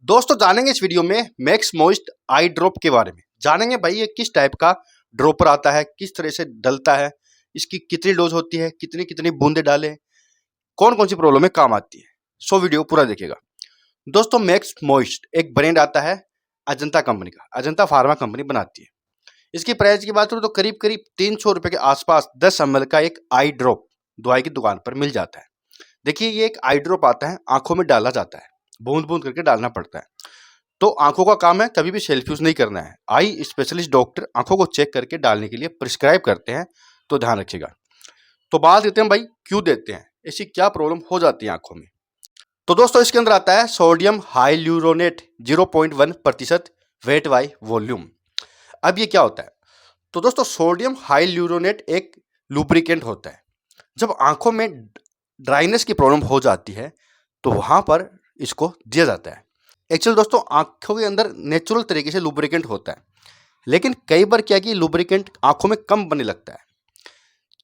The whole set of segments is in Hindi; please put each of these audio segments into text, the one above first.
दोस्तों जानेंगे इस वीडियो में मैक्स मॉइस्ट आई ड्रॉप के बारे में। जानेंगे भाई ये किस टाइप का ड्रॉपर आता है, किस तरह से डलता है, इसकी कितनी डोज होती है, कितनी कितनी बूंदे डालें, कौन कौन सी प्रॉब्लम में काम आती है। सो वीडियो पूरा देखिएगा। दोस्तों मैक्स मॉइस्ट एक ब्रांड आता है अजंता कंपनी का, अजंता फार्मा कंपनी बनाती है। इसकी प्राइस की बात करूँ तो करीब करीब 300 रुपये के आसपास 10 ml का एक आई ड्रॉप दवाई की दुकान पर मिल जाता है। देखिए ये एक आई ड्रॉप आता है, आंखों में डाला जाता है, बूंद बूंद करके डालना पड़ता है। तो आंखों का काम है, कभी भी सेल्फ यूज नहीं करना है। आई स्पेशलिस्ट डॉक्टर आंखों को चेक करके डालने के लिए प्रिस्क्राइब करते हैं, तो ध्यान रखिएगा। तो बात करते हैं भाई क्यों देते हैं, ऐसी क्या प्रॉब्लम हो जाती है आंखों में। तो दोस्तों इसके अंदर आता है सोडियम हाइल्यूरोनेट 0.1% वेट बाई वॉल्यूम। अब ये क्या होता है? तो दोस्तों सोडियम हाइल्यूरोनेट एक लुब्रिकेंट होता है। जब आंखों में ड्राइनेस की प्रॉब्लम हो जाती है तो वहां पर इसको दिया जाता है। एक्चुअली दोस्तों आंखों के अंदर नेचुरल तरीके से लुब्रिकेंट होता है, लेकिन कई बार क्या कि लुब्रिकेंट आंखों में कम बनने लगता है,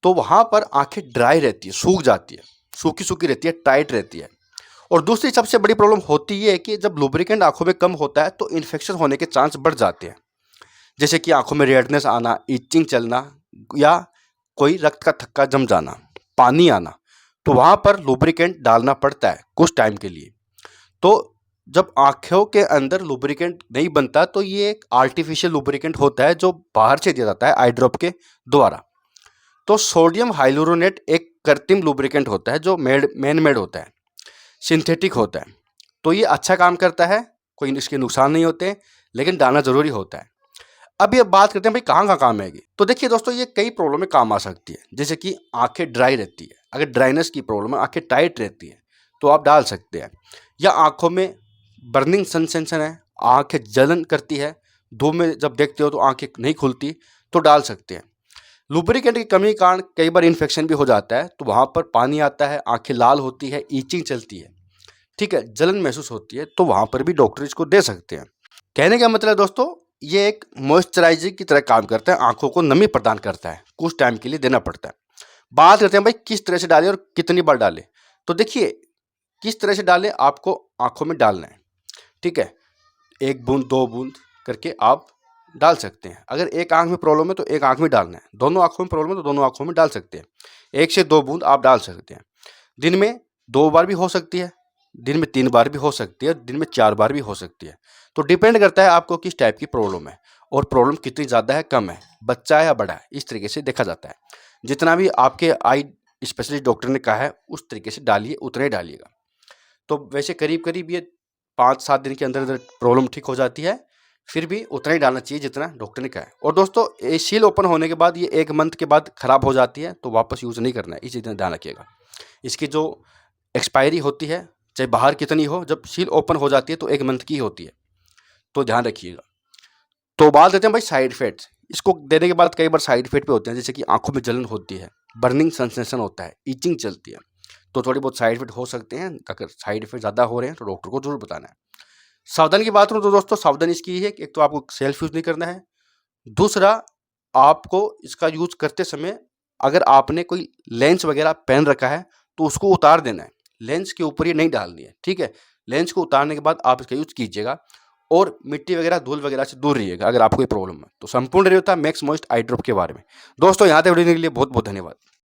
तो वहां पर आंखें ड्राई रहती है, सूख जाती है, सूखी सूखी रहती है, टाइट रहती है। और दूसरी सबसे बड़ी प्रॉब्लम होती ये है कि जब लुब्रिकेंट आंखों में कम होता है तो इन्फेक्शन होने के चांस बढ़ जाते हैं, जैसे कि आंखों में रेडनेस आना, इचिंग चलना, या कोई रक्त का थक्का जम जाना, पानी आना। तो वहां पर लुब्रिकेंट डालना पड़ता है कुछ टाइम के लिए। तो जब आंखों के अंदर लुब्रिकेंट नहीं बनता तो ये एक आर्टिफिशियल लुब्रिकेंट होता है जो बाहर से दिया जाता है आई ड्रॉप के द्वारा। तो सोडियम हाइल्यूरोनेट एक कृत्रिम लुब्रिकेंट होता है जो मैन मेड होता है, सिंथेटिक होता है। तो ये अच्छा काम करता है, कोई इसके नुकसान नहीं होते, लेकिन डालना जरूरी होता है। अब ये बात करते हैं भाई कहाँ कहाँ काम आएगी। तो देखिए दोस्तों ये कई प्रॉब्लम में काम आ सकती है, जैसे कि आंखें ड्राई रहती है, अगर ड्राइनेस की प्रॉब्लम है, आंखें टाइट रहती है तो आप डाल सकते हैं। या आंखों में बर्निंग सेंसेशन है, आंखें जलन करती है, धूप में जब देखते हो तो आंखें नहीं खुलती, तो डाल सकते हैं। लुब्रिकेंट की कमी के कारण कई बार इन्फेक्शन भी हो जाता है, तो वहाँ पर पानी आता है, आंखें लाल होती है, ईचिंग चलती है, ठीक है, जलन महसूस होती है, तो वहाँ पर भी डॉक्टर इसको दे सकते हैं। कहने का मतलब दोस्तों ये एक मॉइस्चराइजर की तरह काम करता है, आंखों को नमी प्रदान करता है, कुछ टाइम के लिए देना पड़ता है। बात करते हैं भाई किस तरह से डालें और कितनी बार डालें। तो देखिए किस तरह से डालें, आपको आंखों में डालना है, ठीक है, 1 बूंद 2 बूंद करके आप डाल सकते हैं। अगर एक आंख में प्रॉब्लम है तो एक आंख में डालना है, दोनों आंखों में प्रॉब्लम है तो दोनों आंखों में डाल सकते हैं। 1 से 2 बूंद आप डाल सकते हैं। दिन में 2 बार भी हो सकती है, दिन में 3 बार भी हो सकती है, दिन में 4 बार भी हो सकती है। तो डिपेंड करता है आपको किस टाइप की प्रॉब्लम है और प्रॉब्लम कितनी ज़्यादा है, कम है, बच्चा है या बड़ा है, इस तरीके से देखा जाता है। जितना भी आपके आई स्पेशलिस्ट डॉक्टर ने कहा है उस तरीके से डालिए, उतना ही डालिएगा। तो वैसे करीब करीब ये 5-7 दिन के अंदर अंदर प्रॉब्लम ठीक हो जाती है, फिर भी उतना ही डालना चाहिए जितना डॉक्टर ने कहा है। और दोस्तों ये सील ओपन होने के बाद ये 1 मंथ के बाद ख़राब हो जाती है, तो वापस यूज़ नहीं करना है, इस चीज़ का ध्यान रखिएगा। इसकी जो एक्सपायरी होती है, चाहे बाहर कितनी हो, जब सील ओपन हो जाती है तो 1 मंथ की होती है, तो ध्यान रखिएगा। तो बात करते हैं भाई साइड इफेक्ट्स। इसको देने के बाद कई बार साइड इफेक्ट भी होते हैं, जैसे कि आंखों में जलन होती है, बर्निंग सेंसेशन होता है, इचिंग चलती है, तो थोड़ी बहुत साइड इफेक्ट हो सकते हैं। अगर साइड इफेक्ट ज़्यादा हो रहे हैं तो डॉक्टर को जरूर बताना है। सावधानी की बात करूँ तो दोस्तों सावधानी इसकी है कि एक तो आपको सेल्फ यूज़ नहीं करना है, दूसरा आपको इसका यूज करते समय अगर आपने कोई लेंस वगैरह पहन रखा है तो उसको उतार देना है, लेंस के ऊपर ये नहीं डालनी है, ठीक है। लेंस को उतारने के बाद आप इसका यूज कीजिएगा और मिट्टी वगैरह धूल वगैरह से दूर रहिएगा अगर आपको कोई प्रॉब्लम है। तो संपूर्ण रिव्यू था मैक्स मॉइस्ट आई ड्रॉप के बारे में। दोस्तों यहाँ तक वीडियो के लिए बहुत बहुत धन्यवाद।